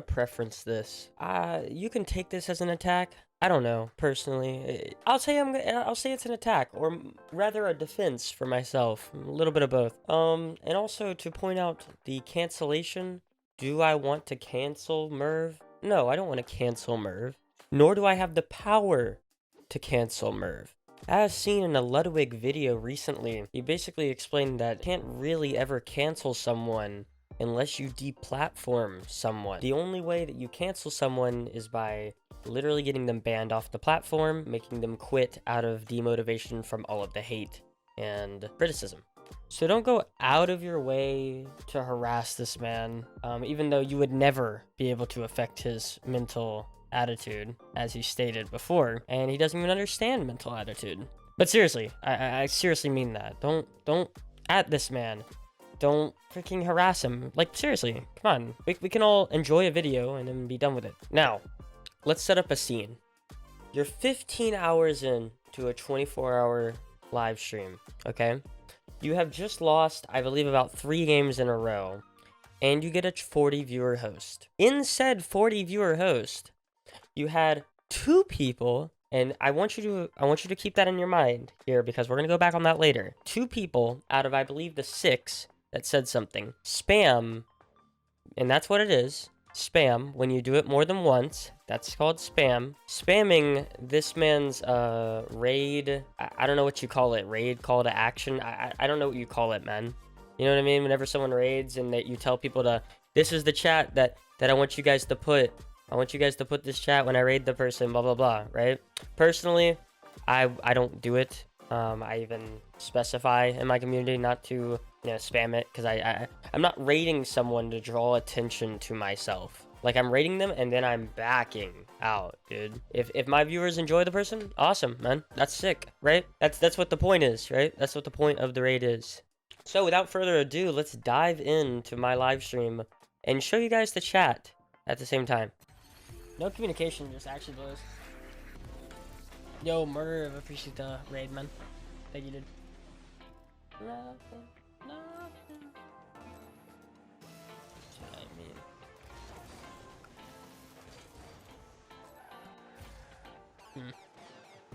to preference this. You can take this as an attack. I don't know, personally. I'll say it's an attack, or rather a defense for myself. A little bit of both. And also to point out the cancellation. Do I want to cancel Murv? No, I don't want to cancel Murv. Nor do I have the power to cancel Murv. As seen in a Ludwig video recently, he basically explained that you can't really ever cancel someone unless you deplatform someone. The only way that you cancel someone is by literally getting them banned off the platform, making them quit out of demotivation from all of the hate and criticism. So don't go out of your way to harass this man, even though you would never be able to affect his mental attitude, as he stated before, and he doesn't even understand mental attitude. But seriously, I seriously mean that. Don't at this man. Don't freaking harass him. Like, seriously, come on. We can all enjoy a video and then be done with it. Now, let's set up a scene. You're 15 hours into a 24-hour live stream, okay? You have just lost, I believe, about 3 games in a row, and you get a 40-viewer host. In said 40-viewer host, you had 2 people, and I want you to keep that in your mind here, because we're going to go back on that later. 2 people out of, I believe, the 6 that said something. Spam, and that's what it is. Spam, when you do it more than once, that's called spam. Spamming this man's raid, I don't know what you call it, raid call to action. I don't know what you call it, man. You know what I mean? Whenever someone raids and that you tell people to, this is the chat that I want you guys to put. I want you guys to put this chat when I raid the person, blah, blah, blah, right? Personally, I don't do it. I even specify in my community not to, spam it, because I'm not raiding someone to draw attention to myself. Like, I'm raiding them and then I'm backing out, dude. If my viewers enjoy the person, awesome, man. That's sick, right? That's what the point is, right? That's what the point of the raid is. So without further ado, let's dive into my live stream and show you guys the chat at the same time. No communication, just action blows. Yo, Murv, appreciate the raid, man. Thank you, dude. Nothing. That's what I mean.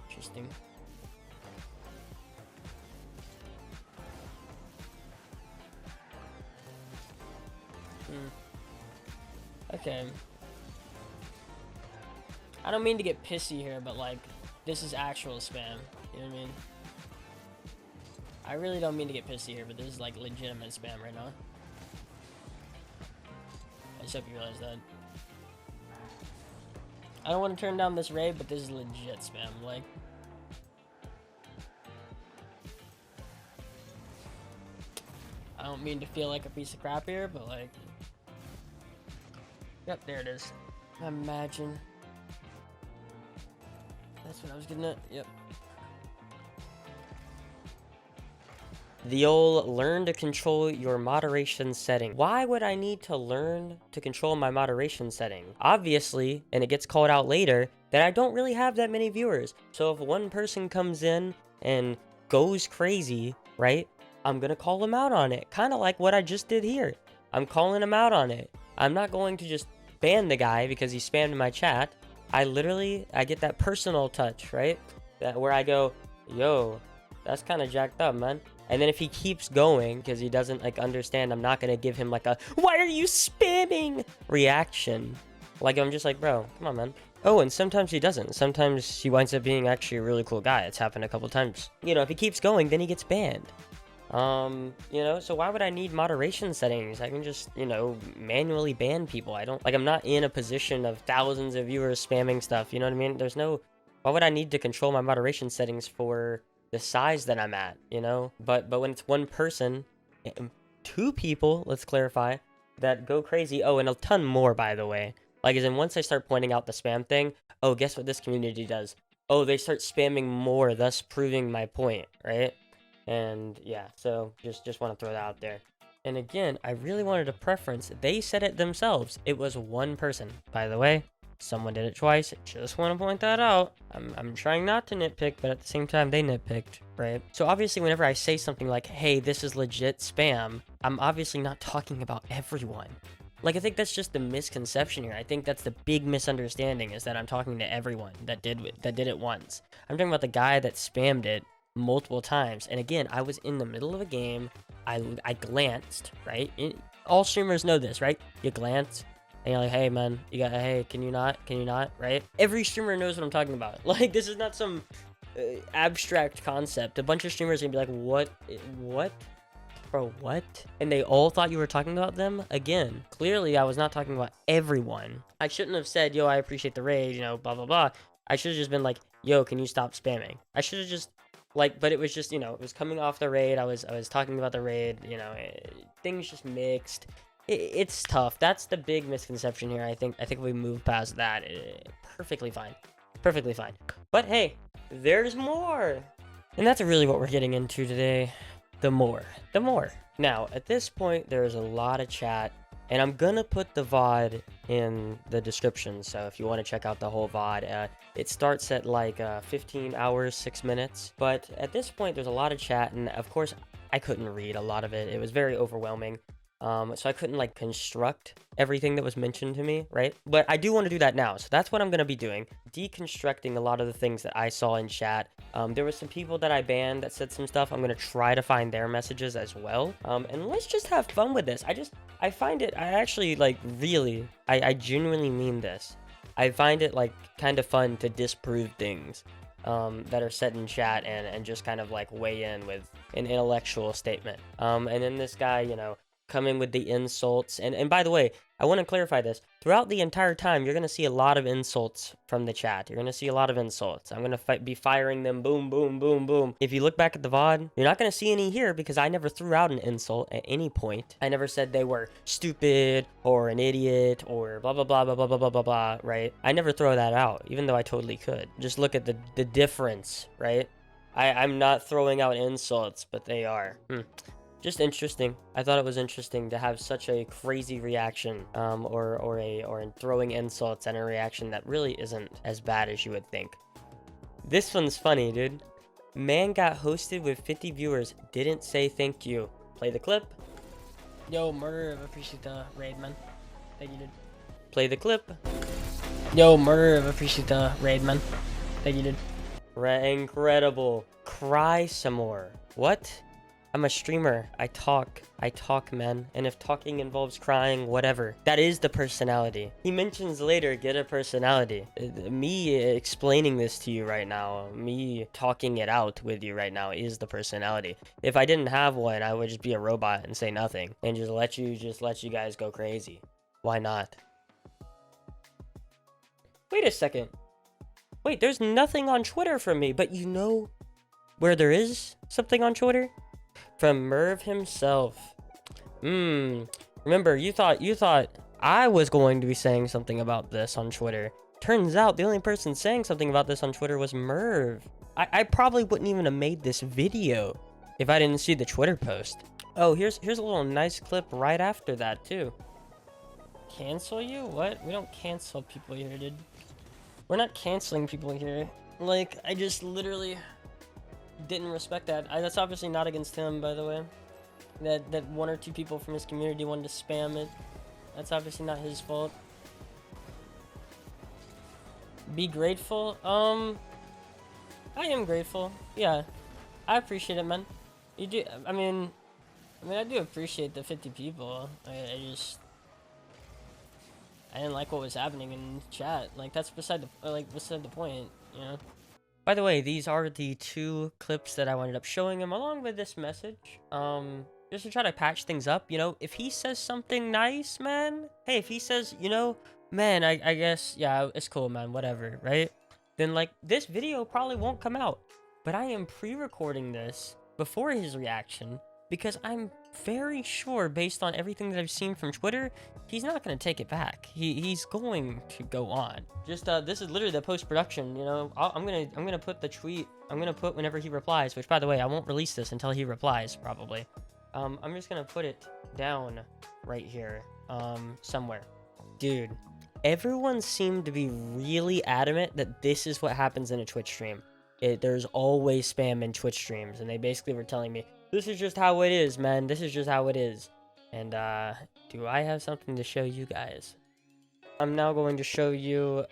Interesting. Okay. I don't mean to get pissy here, but like, this is actual spam. You know what I mean? I really don't mean to get pissy here, but this is like legitimate spam right now. I just hope you realize that. I don't want to turn down this raid, but this is legit spam. Like, I don't mean to feel like a piece of crap here, but like, yep, there it is. Imagine. That's what I was getting at. Yep. The old learn to control your moderation setting. Why would I need to learn to control my moderation setting? Obviously, and it gets called out later, that I don't really have that many viewers. So if one person comes in and goes crazy, right, I'm gonna call them out on it. Kind of like what I just did here. I'm calling him out on it. I'm not going to just ban the guy because he spammed my chat. I get that personal touch, right? That where I go, yo, that's kind of jacked up, man. And then if he keeps going, because he doesn't, like, understand, I'm not going to give him, like, a, why are you spamming reaction. Like, I'm just like, bro, come on, man. Oh, and sometimes he doesn't. Sometimes he winds up being actually a really cool guy. It's happened a couple times. If he keeps going, then he gets banned. So why would I need moderation settings? I can just, manually ban people. I'm not in a position of thousands of viewers spamming stuff. You know what I mean? Why would I need to control my moderation settings for the size that I'm at, But when it's one person, 2 people, let's clarify, that go crazy. Oh, and a ton more, by the way. Like, as in, once I start pointing out the spam thing, oh, guess what this community does? Oh, they start spamming more, thus proving my point, right? And yeah, so just want to throw that out there. And again, I really wanted a preference. They said it themselves. It was one person, by the way. Someone did it twice. Just want to point that out. I'm trying not to nitpick, but at the same time, they nitpicked, right? So obviously, whenever I say something like, hey, this is legit spam, I'm obviously not talking about everyone. Like, I think that's just the misconception here. I think that's the big misunderstanding, is that I'm talking to everyone that did it once. I'm talking about the guy that spammed it multiple times. And again, I was in the middle of a game. I glanced, right? All streamers know this, right? You glance and you're like, hey man, hey, can you not, right? Every streamer knows what I'm talking about. Like, this is not some abstract concept. A bunch of streamers are gonna be like, what? Bro, what? And they all thought you were talking about them? Again, clearly I was not talking about everyone. I shouldn't have said, yo, I appreciate the raid, you know, blah, blah, blah. I should have just been like, yo, can you stop spamming? I should have just, like, but it was just, you know, it was coming off the raid. I was talking about the raid, you know, things just mixed. It's tough. That's the big misconception here. I think we moved past that. Perfectly fine. Perfectly fine. But hey, there's more. And that's really what we're getting into today. The more. Now, at this point, there's a lot of chat, and I'm gonna put the VOD in the description, so if you want to check out the whole VOD, it starts at like 15 hours, 6 minutes, but at this point, there's a lot of chat, and of course, I couldn't read a lot of it. It was very overwhelming. So I couldn't like construct everything that was mentioned to me, right? But I do want to do that now. So that's what I'm going to be doing. Deconstructing a lot of the things that I saw in chat. There was some people that I banned that said some stuff. I'm going to try to find their messages as well. And let's just have fun with this. I find it, I actually like really, I genuinely mean this. I find it like kind of fun to disprove things that are said in chat and just kind of like weigh in with an intellectual statement. And then this guy, you know, come in with the insults. And by the way, I want to clarify this. Throughout the entire time, you're going to see a lot of insults from the chat. You're going to see a lot of insults. I'm going to be firing them boom, boom, boom, boom. If you look back at the VOD, you're not going to see any here because I never threw out an insult at any point. I never said they were stupid or an idiot or blah, blah, blah, blah, blah, blah, blah, blah, blah, right? I never throw that out, even though I totally could. Just look at the difference, right? I'm not throwing out insults, but they are. Just interesting. I thought it was interesting to have such a crazy reaction, or in throwing insults and a reaction that really isn't as bad as you would think. This one's funny, dude. Man got hosted with 50 viewers, didn't say thank you. Play the clip. Yo, Murv, appreciate the raid, man. Thank you, dude. Play the clip. Yo, Murv, appreciate the raid, man. Thank you, dude. Incredible. Cry some more. What? I'm a streamer. I talk, man. And if talking involves crying, whatever. That is the personality. He mentions later, get a personality. Me explaining this to you right now, me talking it out with you right now is the personality. If I didn't have one, I would just be a robot and say nothing. And just let you guys go crazy. Why not? Wait a second. Wait, there's nothing on Twitter from me, but you know where there is something on Twitter? From Murv himself. Remember, you thought I was going to be saying something about this on Twitter. Turns out the only person saying something about this on Twitter was Murv. I probably wouldn't even have made this video if I didn't see the Twitter post. Oh, here's a little nice clip right after that too. Cancel you? What? We don't cancel people here, dude. We're not canceling people here. Like, I just literally didn't respect that. That's obviously not against him, by the way. That one or two people from his community wanted to spam it. That's obviously not his fault. Be grateful. I am grateful. Yeah, I appreciate it, man. You do. I mean, I do appreciate the 50 people. I didn't like what was happening in chat. Like, that's beside the point, you know. By the way, these are the 2 clips that I ended up showing him along with this message. Just to try to patch things up, you know. If he says something nice, man. Hey, if he says, you know, man, I guess, yeah, it's cool, man, whatever, right? Then, like, this video probably won't come out. But I am pre-recording this before his reaction because I'm very sure, based on everything that I've seen from Twitter, he's not going to take it back. He's going to go on. Just this is literally the post-production, you know. I'm gonna put the tweet. I'm gonna put whenever he replies, which, by the way, I won't release this until he replies, probably. I'm just gonna put it down right here, somewhere. Dude, everyone seemed to be really adamant that this is what happens in a Twitch stream. There's always spam in Twitch streams, and they basically were telling me, this is just how it is, man. This is just how it is. And, do I have something to show you guys? I'm now going to show you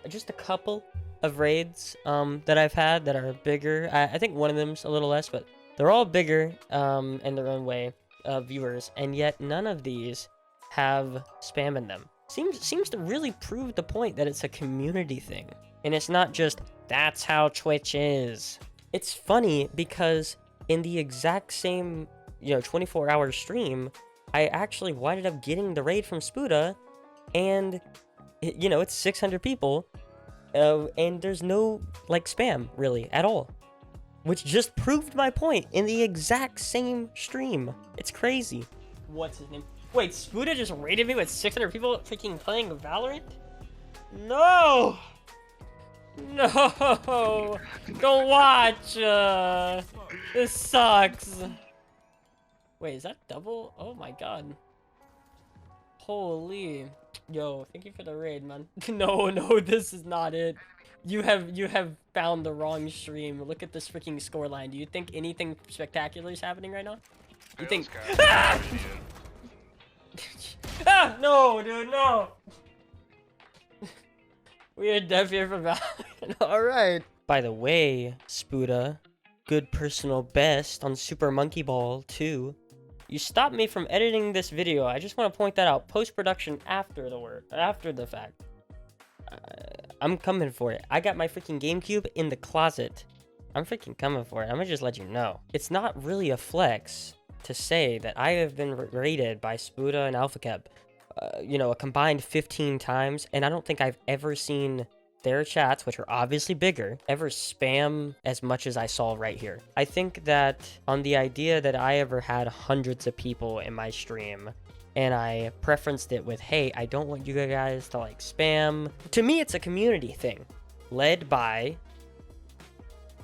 just a couple of raids that I've had that are bigger. I think one of them's a little less, but they're all bigger in their own way, viewers, and yet none of these have spam in them. Seems to really prove the point that it's a community thing, and it's not just that's how Twitch is. It's funny because in the exact same 24-hour stream, I actually winded up getting the raid from Spuda, and it's 600 people, and there's no like spam really at all, which just proved my point in the exact same stream. It's crazy. What's his name? Wait, Spuda just raided me with 600 people freaking playing Valorant? No! No! Go watch! This sucks. Wait, is that double? Oh my god. Holy. Yo, thank you for the raid, man. No, this is not it. You have found the wrong stream. Look at this freaking scoreline. Do you think anything spectacular is happening right now? You think... Ah! Ah! No, dude, no! We are deaf here for Valorant. Alright. By the way, Spuda, good personal best on Super Monkey Ball 2. You stopped me from editing this video. I just want to point that out. Post-production after the fact. I'm coming for it. I got my freaking GameCube in the closet. I'm freaking coming for it. I'm gonna just let you know. It's not really a flex to say that I have been raided by Spuda and AlphaCab, a combined 15 times, and I don't think I've ever seen their chats, which are obviously bigger, ever spam as much as I saw right here. I think that on the idea that I ever had hundreds of people in my stream, and I preferenced it with, hey, I don't want you guys to like spam. To me, it's a community thing, led by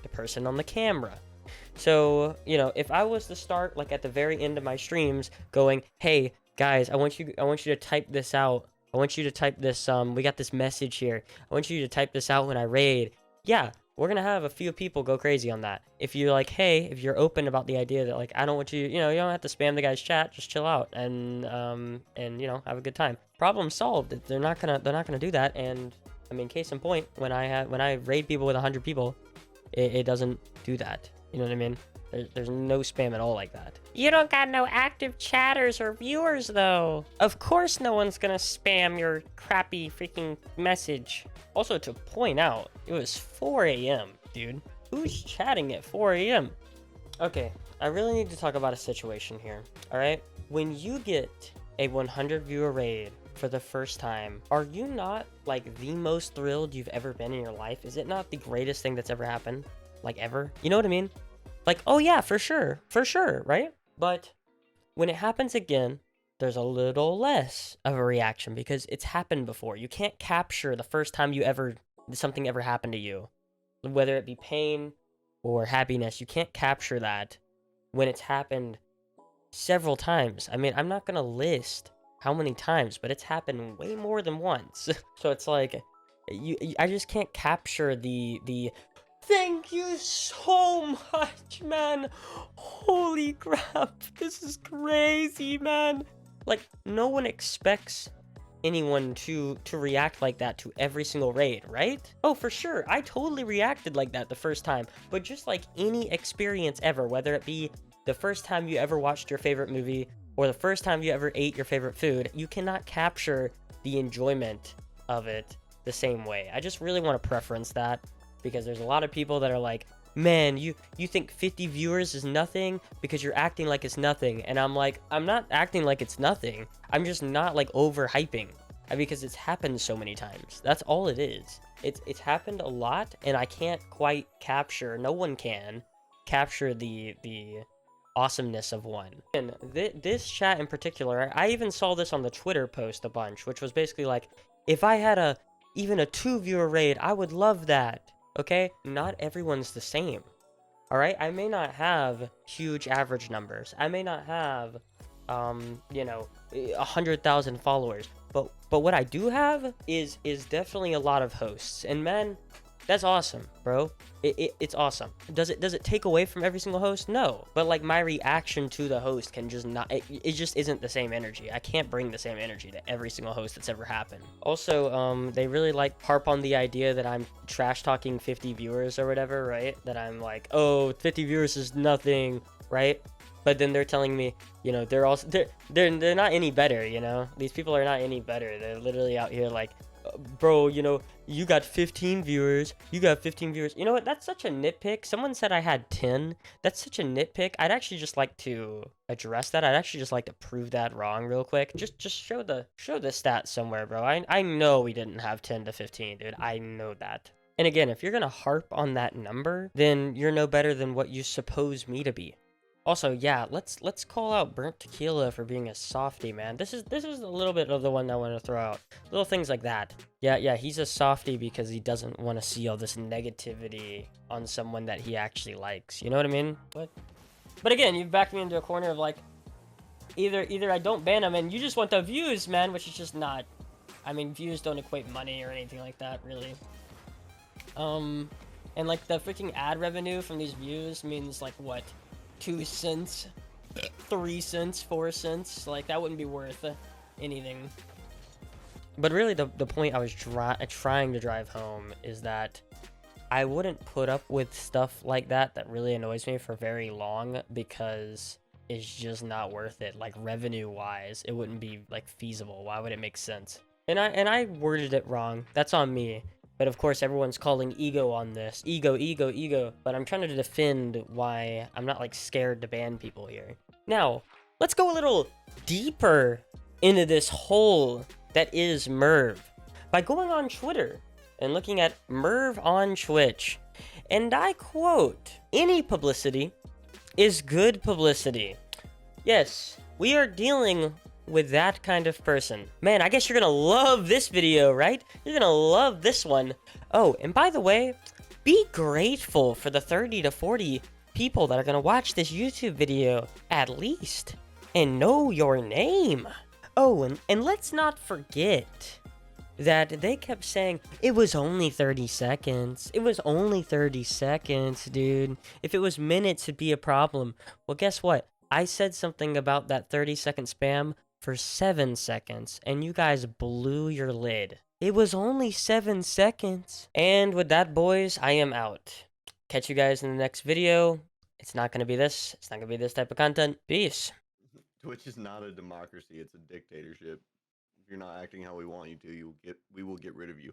the person on the camera. So, if I was to start like at the very end of my streams going, hey, guys, I want you to type this out. I want you to type this, we got this message here. I want you to type this out when I raid. Yeah, we're gonna have a few people go crazy on that. If you're like, hey, if you're open about the idea that like, I don't want you, you don't have to spam the guy's chat, just chill out and have a good time. Problem solved. They're not gonna do that. And I mean, case in point, when I raid people with 100 people, it doesn't do that. You know what I mean? There's no spam at all like that. You don't got no active chatters or viewers, though. Of course no one's gonna spam your crappy freaking message. Also, to point out, it was 4 a.m., dude. Who's chatting at 4 a.m.? Okay, I really need to talk about a situation here, all right? When you get a 100 viewer raid for the first time, are you not, like, the most thrilled you've ever been in your life? Is it not the greatest thing that's ever happened? Like, ever? You know what I mean? Like, oh yeah, for sure, right? But when it happens again, there's a little less of a reaction because it's happened before. You can't capture the first time something ever happened to you, whether it be pain or happiness. You can't capture that when it's happened several times. I mean, I'm not gonna list how many times, but it's happened way more than once. So it's like, I just can't capture the thank you so much, man. Holy crap. This is crazy, man. Like, no one expects anyone to react like that to every single raid, right? Oh, for sure. I totally reacted like that the first time. But just like any experience ever, whether it be the first time you ever watched your favorite movie or the first time you ever ate your favorite food, you cannot capture the enjoyment of it the same way. I just really want to preference that. Because there's a lot of people that are like, man, you think 50 viewers is nothing because you're acting like it's nothing. And I'm like, I'm not acting like it's nothing. I'm just not like overhyping because it's happened so many times. That's all it is. It's happened a lot, and I can't quite capture. No one can capture the awesomeness of one. And this chat in particular, I even saw this on the Twitter post a bunch, which was basically like, if I had even a 2 viewer raid, I would love that. Okay, not everyone's the same. All right, I may not have huge average numbers. I may not have, 100,000 followers. But what I do have is definitely a lot of hosts. And man, That's awesome, bro. It's awesome. Does it take away from every single host? No. But like my reaction to the host can just not it just isn't the same energy. I can't bring the same energy to every single host that's ever happened. Also, they really like harp on the idea that I'm trash talking 50 viewers or whatever, right? That I'm like, "Oh, 50 viewers is nothing," right? But then they're telling me, you know, they're not any better, you know? These people are not any better. They're literally out here like, bro, you know, you got 15 viewers. You got 15 viewers. You know what? That's such a nitpick. Someone said I had 10. That's such a nitpick. I'd actually just like to address that. I'd actually just like to prove that wrong real quick. Just show the stats somewhere, bro. I know we didn't have 10 to 15, dude. I know that. And again, if you're gonna harp on that number, then you're no better than what you suppose me to be. Also, yeah, let's call out Burnt Tequila for being a softie, man. This is a little bit of the one I want to throw out. Little things like that. Yeah, he's a softie because he doesn't want to see all this negativity on someone that he actually likes. You know what I mean? But again, you've backed me into a corner of like, either I don't ban him and you just want the views, man, which is just not. I mean, views don't equate money or anything like that, really. And like the freaking ad revenue from these views means like what? 2 cents, 3 cents, 4 cents. Like, that wouldn't be worth anything. But really, the point I was trying to drive home is that I wouldn't put up with stuff like that really annoys me for very long because it's just not worth it. Like, revenue-wise, it wouldn't be, like, feasible. Why would it make sense? And I worded it wrong. That's on me. But of course, everyone's calling ego on this. Ego. But I'm trying to defend why I'm not, like, scared to ban people here. Now, let's go a little deeper into this hole that is Murv by going on Twitter and looking at Murv on Twitch. And I quote, "Any publicity is good publicity." Yes, we are dealing with that kind of person. Man, I guess you're gonna love this video, right? You're gonna love this one. Oh, and by the way, be grateful for the 30 to 40 people that are gonna watch this YouTube video, at least, and know your name. Oh, and let's not forget that they kept saying, it was only 30 seconds. It was only 30 seconds, dude. If it was minutes, it'd be a problem. Well, guess what? I said something about that 30-second spam for 7 seconds, and you guys blew your lid. It was only 7 seconds. And with that, boys, I am out. Catch you guys in the next video. It's not gonna be this. It's not gonna be this type of content. Peace. Twitch is not a democracy; it's a dictatorship. If you're not acting how we want you to, we will get rid of you.